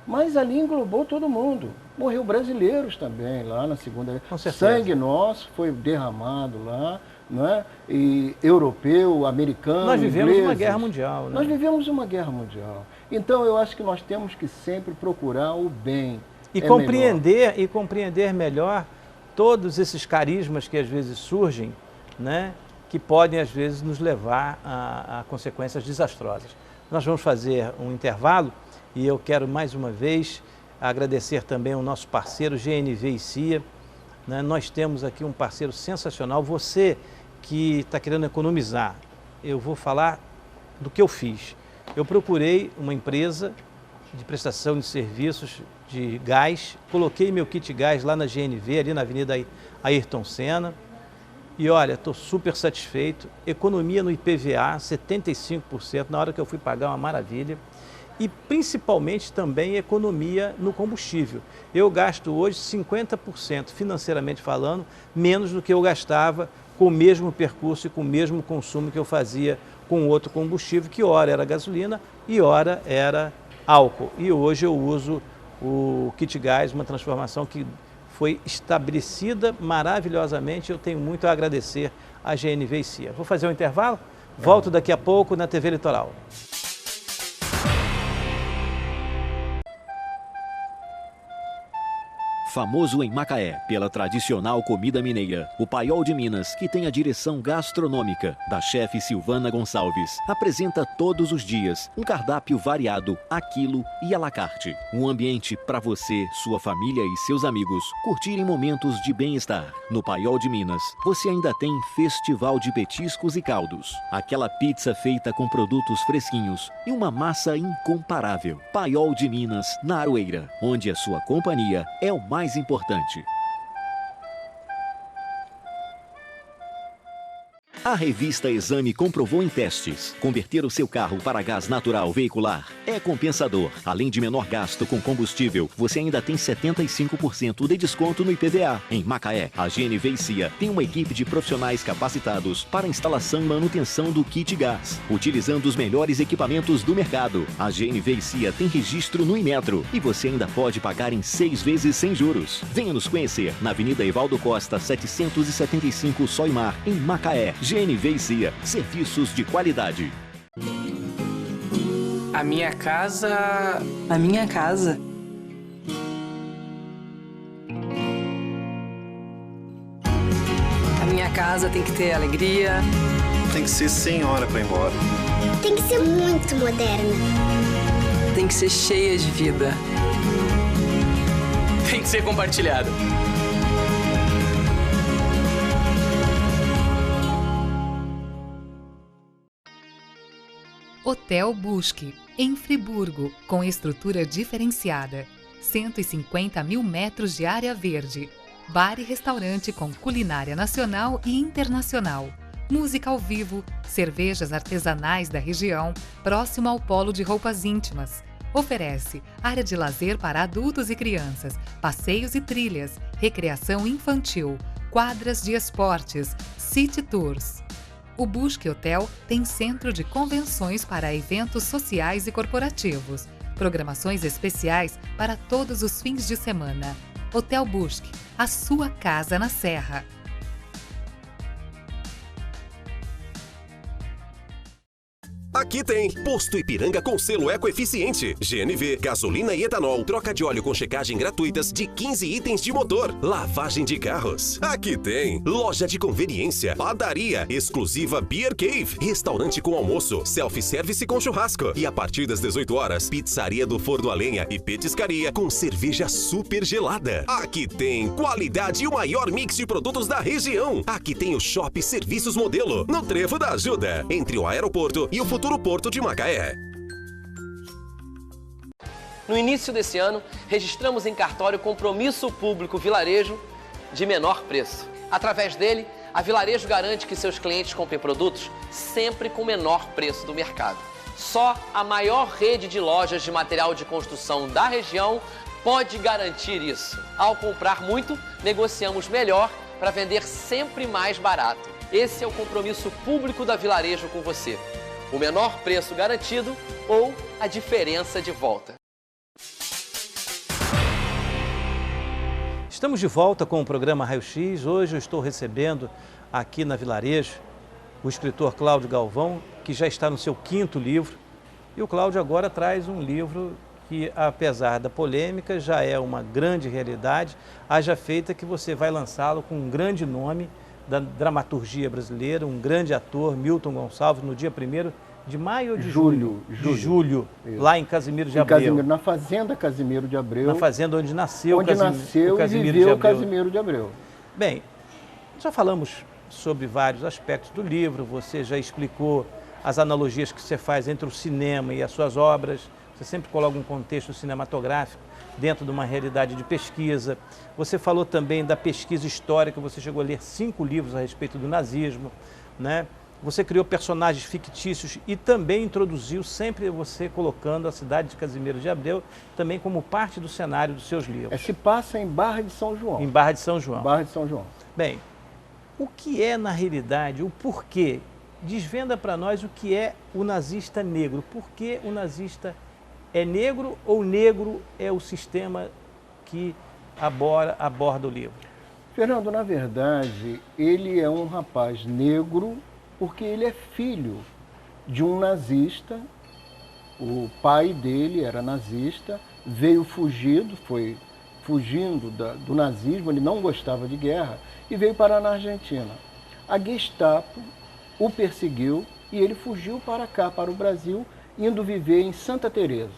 mas ali englobou todo mundo. Morreu brasileiros também lá na Segunda Guerra. Com certeza. Sangue nosso foi derramado lá, né? E europeu, americano, nós vivemos ingleses. Uma guerra mundial. Né? Nós vivemos uma guerra mundial. Então eu acho que nós temos que sempre procurar o bem. E compreender melhor todos esses carismas que às vezes surgem, né? Que podem às vezes nos levar a consequências desastrosas. Nós vamos fazer um intervalo e eu quero mais uma vez agradecer também ao nosso parceiro GNV e CIA. Né? Nós temos aqui um parceiro sensacional. Você que está querendo economizar, eu vou falar do que eu fiz. Eu procurei uma empresa de prestação de serviços de gás, coloquei meu kit gás lá na GNV, ali na Avenida Ayrton Senna, e olha, estou super satisfeito, economia no IPVA, 75%, na hora que eu fui pagar, uma maravilha, e principalmente também economia no combustível. Eu gasto hoje 50%, financeiramente falando, menos do que eu gastava com o mesmo percurso e com o mesmo consumo que eu fazia com outro combustível, que ora era gasolina e ora era álcool. E hoje eu uso o kit gás, uma transformação que foi estabelecida maravilhosamente. Eu tenho muito a agradecer à GNV e CIA. Vou fazer um intervalo, volto daqui a pouco na TV Litoral. Famoso em Macaé pela tradicional comida mineira, o Paiol de Minas, que tem a direção gastronômica da chefe Silvana Gonçalves, apresenta todos os dias um cardápio variado, a quilo e à la carte. Um ambiente para você, sua família e seus amigos curtirem momentos de bem-estar. No Paiol de Minas, você ainda tem festival de petiscos e caldos, aquela pizza feita com produtos fresquinhos e uma massa incomparável. Paiol de Minas, na Aroeira, onde a sua companhia é o mais importante. A revista Exame comprovou em testes: converter o seu carro para gás natural veicular é compensador. Além de menor gasto com combustível, você ainda tem 75% de desconto no IPVA. Em Macaé, a GNV e CIA tem uma equipe de profissionais capacitados para instalação e manutenção do kit gás, utilizando os melhores equipamentos do mercado. A GNV e CIA tem registro no Inmetro e você ainda pode pagar em 6 vezes sem juros. Venha nos conhecer na Avenida Evaldo Costa, 775 Soimar, em Macaé. GNV e CIA, serviços de qualidade. A minha casa... A minha casa. A minha casa tem que ter alegria. Tem que ser sem hora para ir embora. Tem que ser muito moderna. Tem que ser cheia de vida. Tem que ser compartilhada. Hotel Busque, em Friburgo, com estrutura diferenciada. 150 mil metros de área verde. bar e restaurante com culinária nacional e internacional. Música ao vivo, cervejas artesanais da região, próximo ao polo de roupas íntimas. Oferece área de lazer para adultos e crianças, passeios e trilhas, recreação infantil, quadras de esportes, city tours. O Busque Hotel tem centro de convenções para eventos sociais e corporativos, programações especiais para todos os fins de semana. Hotel Busque, a sua casa na Serra. Aqui tem Posto Ipiranga com selo ecoeficiente, GNV, gasolina e etanol, troca de óleo com checagem gratuitas de 15 itens de motor, lavagem de carros. Aqui tem loja de conveniência, padaria, exclusiva Beer Cave, restaurante com almoço, self-service com churrasco e a partir das 18 horas, pizzaria do Forno a Lenha e petiscaria com cerveja super gelada. Aqui tem qualidade e o maior mix de produtos da região. Aqui tem o Shopping Serviços Modelo, no Trevo da Ajuda, entre o aeroporto e o futuro Porto de Macaé. No início desse ano, registramos em cartório compromisso público vilarejo de menor preço. Através dele, a Vilarejo garante que seus clientes comprem produtos sempre com o menor preço do mercado. Só a maior rede de lojas de material de construção da região pode garantir isso. Ao comprar muito, negociamos melhor para vender sempre mais barato. Esse é o compromisso público da Vilarejo com você. O menor preço garantido ou a diferença de volta. Estamos de volta com o programa Raio X. Hoje eu estou recebendo aqui na Vilarejo o escritor Cláudio Galvão, que já está no seu 5º livro. E o Cláudio agora traz um livro que, apesar da polêmica, já é uma grande realidade, haja feita que você vai lançá-lo com um grande nome da dramaturgia brasileira, um grande ator, Milton Gonçalves, no dia 1º de maio ou de julho? De julho, lá em Casimiro de Abreu. Na Fazenda Casimiro de Abreu. Na fazenda onde nasceu o Casimiro de Abreu. Bem, já falamos sobre vários aspectos do livro, você já explicou as analogias que você faz entre o cinema e as suas obras, você sempre coloca um contexto cinematográfico dentro de uma realidade de pesquisa. Você falou também da pesquisa histórica, você chegou a ler 5 livros a respeito do nazismo, né? Você criou personagens fictícios e também introduziu, sempre você colocando a cidade de Casimiro de Abreu também como parte do cenário dos seus livros. Se passa em Barra de São João. Em Barra de São João. Barra de São João. Bem, o que é na realidade, o porquê? Desvenda para nós o que é o nazista negro. Por que o nazista é negro ou negro é o sistema que aborda o livro? Fernando, na verdade, ele é um rapaz negro porque ele é filho de um nazista. O pai dele era nazista, veio fugido, foi fugindo do nazismo, ele não gostava de guerra e veio parar na Argentina. A Gestapo o perseguiu e ele fugiu para cá, para o Brasil, indo viver em Santa Teresa.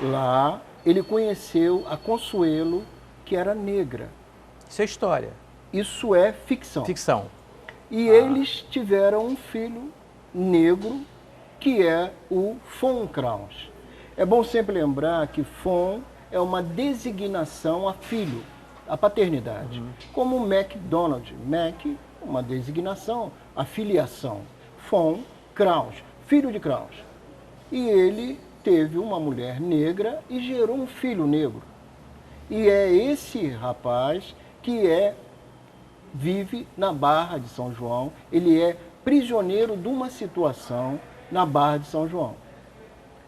Lá ele conheceu a Consuelo, que era negra. Isso é história. Isso é ficção. Ficção. E eles tiveram um filho negro, que é o von Kraus. É bom sempre lembrar que von é uma designação a filho, a paternidade. Como McDonald, Mac, uma designação, a filiação. Von Kraus, filho de Kraus. E ele teve uma mulher negra e gerou um filho negro. E é esse rapaz que vive na Barra de São João, ele é prisioneiro de uma situação na Barra de São João.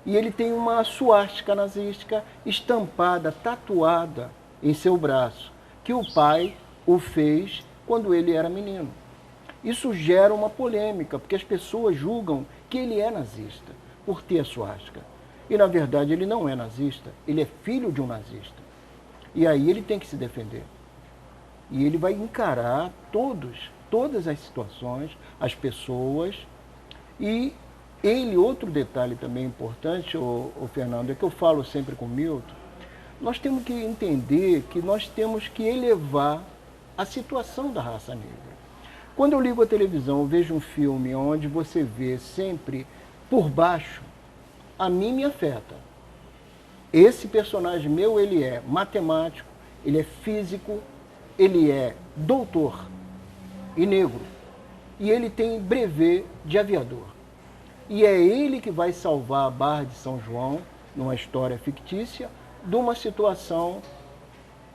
E ele tem uma suástica nazística estampada, tatuada em seu braço, que o pai o fez quando ele era menino. Isso gera uma polêmica, porque as pessoas julgam que ele é nazista, por ter a suástica. E, na verdade, ele não é nazista, ele é filho de um nazista. E aí ele tem que se defender. E ele vai encarar todas as situações, as pessoas. E ele, outro detalhe também importante, o Fernando, é que eu falo sempre com o Milton, nós temos que entender que nós temos que elevar a situação da raça negra. Quando eu ligo a televisão, eu vejo um filme onde você vê sempre por baixo, a mim me afeta. Esse personagem meu, ele é matemático, ele é físico, ele é doutor e negro, e ele tem brevet de aviador. E é ele que vai salvar a Barra de São João, numa história fictícia, de uma situação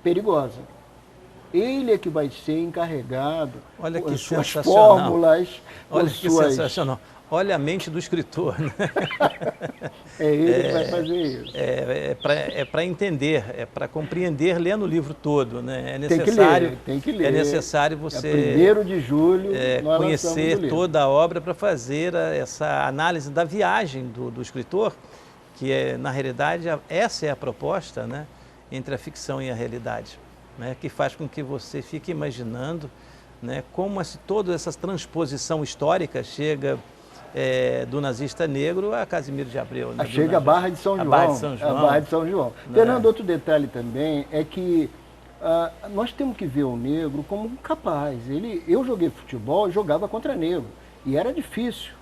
perigosa. Ele é que vai ser encarregado com suas fórmulas, olha que sensacional. Olha a mente do escritor. Né? É ele que vai fazer isso. É para entender, é para compreender lendo o livro todo. Né? É necessário, tem que ler. É necessário você, 1º de julho, conhecer toda a obra para fazer essa análise da viagem do escritor, que na realidade, essa é a proposta, né, entre a ficção e a realidade, né, que faz com que você fique imaginando, né, como toda essa transposição histórica chega do nazista negro a Casimiro de Abreu. Né, chega a Barra de São João. A Barra de São João. Né? Fernando, outro detalhe também é que nós temos que ver o negro como um capaz. Eu joguei futebol, jogava contra negro, e era difícil.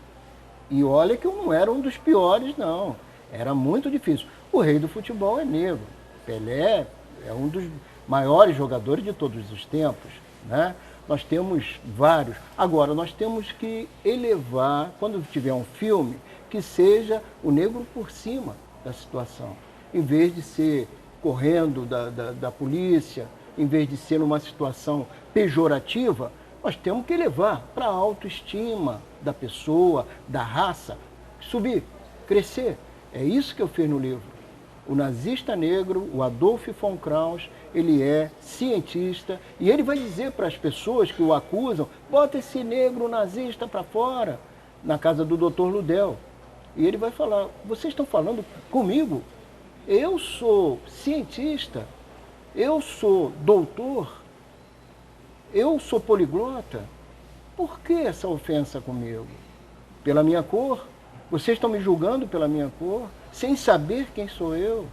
E olha que eu não era um dos piores, não. Era muito difícil. O rei do futebol é negro. Pelé é um dos maiores jogadores de todos os tempos, né? Nós temos vários. Agora, nós temos que elevar, quando tiver um filme, que seja o negro por cima da situação. Em vez de ser correndo da polícia, em vez de ser numa situação pejorativa, nós temos que elevar para a autoestima da pessoa, da raça, subir, crescer. É isso que eu fiz no livro. O nazista negro, o Adolf von Kraus, ele é cientista e ele vai dizer para as pessoas que o acusam, bota esse negro nazista para fora, na casa do Dr. Ludel. E ele vai falar, vocês estão falando comigo? Eu sou cientista, eu sou doutor, eu sou poliglota. Por que essa ofensa comigo? Pela minha cor? Vocês estão me julgando pela minha cor, sem saber quem sou eu.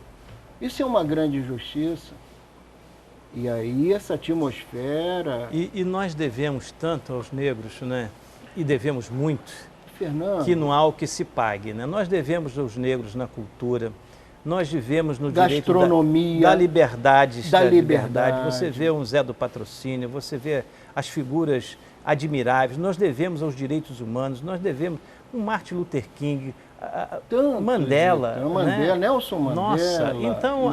Isso é uma grande injustiça. E aí essa atmosfera... E nós devemos tanto aos negros, né? E devemos muito, Fernando, que não há o que se pague. Né? Nós devemos aos negros na cultura, nós vivemos no direito da liberdade. Você vê um Zé do Patrocínio, você vê as figuras admiráveis, nós devemos aos direitos humanos, nós devemos um Martin Luther King, Mandela, né? Nelson Mandela. Nossa, então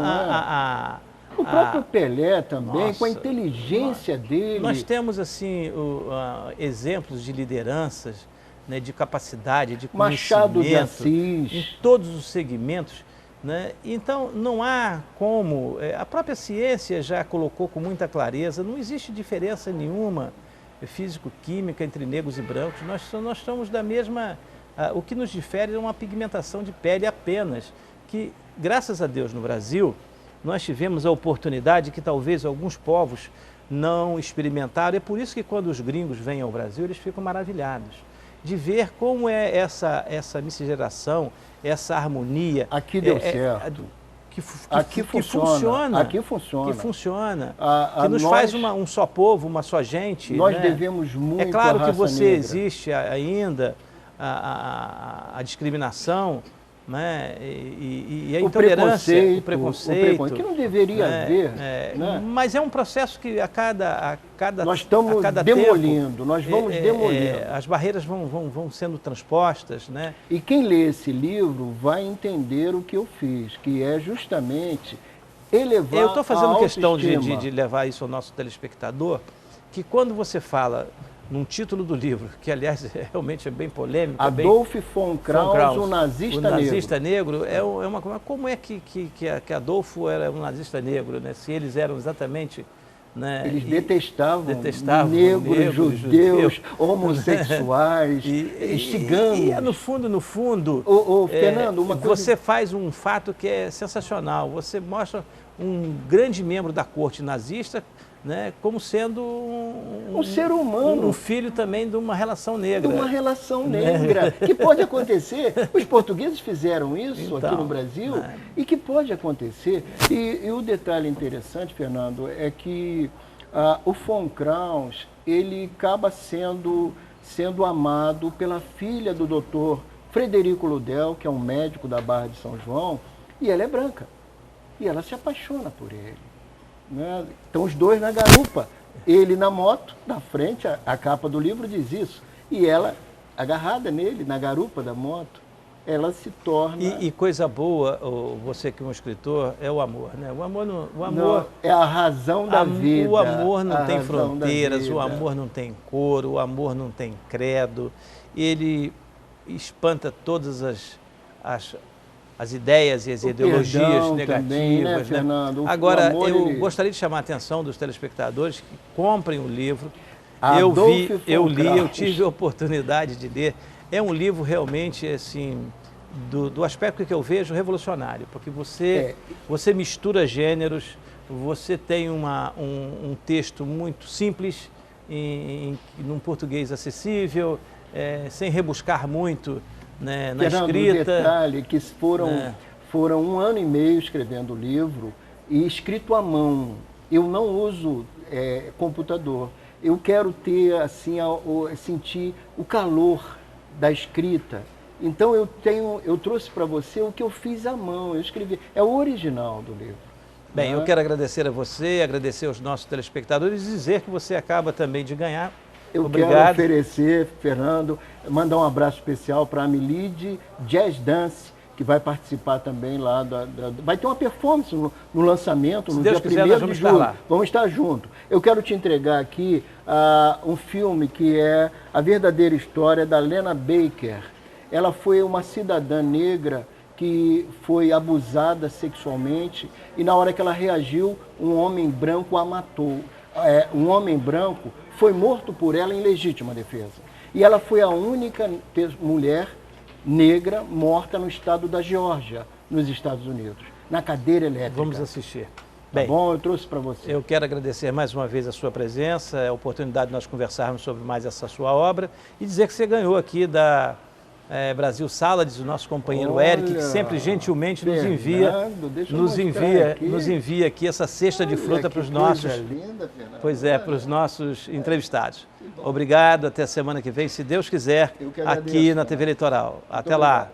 o próprio Pelé também, com a inteligência dele. Nós temos assim exemplos de lideranças, né, de capacidade, de conhecimento, Machado de Assis, em todos os segmentos. Né? Então, não há como, a própria ciência já colocou com muita clareza, não existe diferença nenhuma físico-química entre negros e brancos, nós somos da mesma, o que nos difere é uma pigmentação de pele apenas, que, graças a Deus, no Brasil, nós tivemos a oportunidade que talvez alguns povos não experimentaram, é por isso que quando os gringos vêm ao Brasil, eles ficam maravilhados de ver como é essa miscigenação, essa harmonia. Aqui deu certo. Aqui funciona. Que nos faz um só povo, uma só gente. Nós né? devemos muito É claro à que raça negra. Existe ainda a discriminação, né? e a intolerância, o preconceito. Que não deveria haver. Né? Mas é um processo que a cada nós estamos demolindo, tempo, nós vamos demolindo. As barreiras vão sendo transpostas. Né? E quem lê esse livro vai entender o que eu fiz, que é justamente elevar. Eu estou fazendo questão de levar isso ao nosso telespectador, que quando você fala num título do livro, que aliás realmente é bem polêmico. Adolf von Kraus, o nazista negro. É uma coisa. Como é que Adolfo era um nazista negro, né? Se eles eram exatamente... Né? Eles detestavam negros, judeus, homossexuais, ciganos. E no fundo, Fernando, uma coisa... você faz um fato que é sensacional. Você mostra um grande membro da corte nazista, né, como sendo um ser humano. Um filho também de uma relação negra. De uma relação negra, que pode acontecer. Os portugueses fizeram isso aqui no Brasil, e que pode acontecer. E o detalhe interessante, Fernando, é que o von Kraus, ele acaba sendo amado pela filha do doutor Frederico Ludel, que é um médico da Barra de São João, e ela é branca. E ela se apaixona por ele. Né? Estão os dois na garupa, ele na moto, na frente, a capa do livro diz isso. E ela, agarrada nele, na garupa da moto, ela se torna... E coisa boa, você que é um escritor, é o amor, né? O amor não, é a razão da vida. O amor não tem fronteiras, o amor não tem cor, o amor não tem credo. Ele espanta todas as ideias e as ideologias negativas. Também, né, Fernando? Agora, eu gostaria de chamar a atenção dos telespectadores que comprem o livro. Eu li, eu tive a oportunidade de ler. É um livro realmente, assim, do aspecto que eu vejo, revolucionário, porque você mistura gêneros, você tem um texto muito simples, num português acessível, sem rebuscar muito, né, na escrita. Um detalhe que foram 1 ano e meio escrevendo o livro e escrito à mão. Eu não uso computador. Eu quero ter, assim, sentir o calor da escrita. Então eu trouxe para você o que eu fiz à mão, eu escrevi. É o original do livro. Bem, eu quero agradecer a você, agradecer aos nossos telespectadores e dizer que você acaba também de ganhar. Obrigado. Quero oferecer, Fernando, mandar um abraço especial para a Amilide Jazz Dance, que vai participar também lá, vai ter uma performance no lançamento, no dia 1º de julho. Vamos estar juntos. Eu quero te entregar aqui um filme que é a verdadeira história da Lena Baker. Ela foi uma cidadã negra que foi abusada sexualmente e na hora que ela reagiu, um homem branco a matou. Um homem branco foi morto por ela em legítima defesa. E ela foi a única mulher negra morta no estado da Geórgia, nos Estados Unidos, na cadeira elétrica. Vamos assistir. Bem, bom, eu trouxe para você. Eu quero agradecer mais uma vez a sua presença, a oportunidade de nós conversarmos sobre mais essa sua obra e dizer que você ganhou aqui da Brasil Salads, o nosso companheiro Eric, que sempre gentilmente nos envia aqui essa cesta de fruta para os nossos, para os nossos entrevistados. Obrigado, até a semana que vem, se Deus quiser, aqui na TV Litoral. Até lá.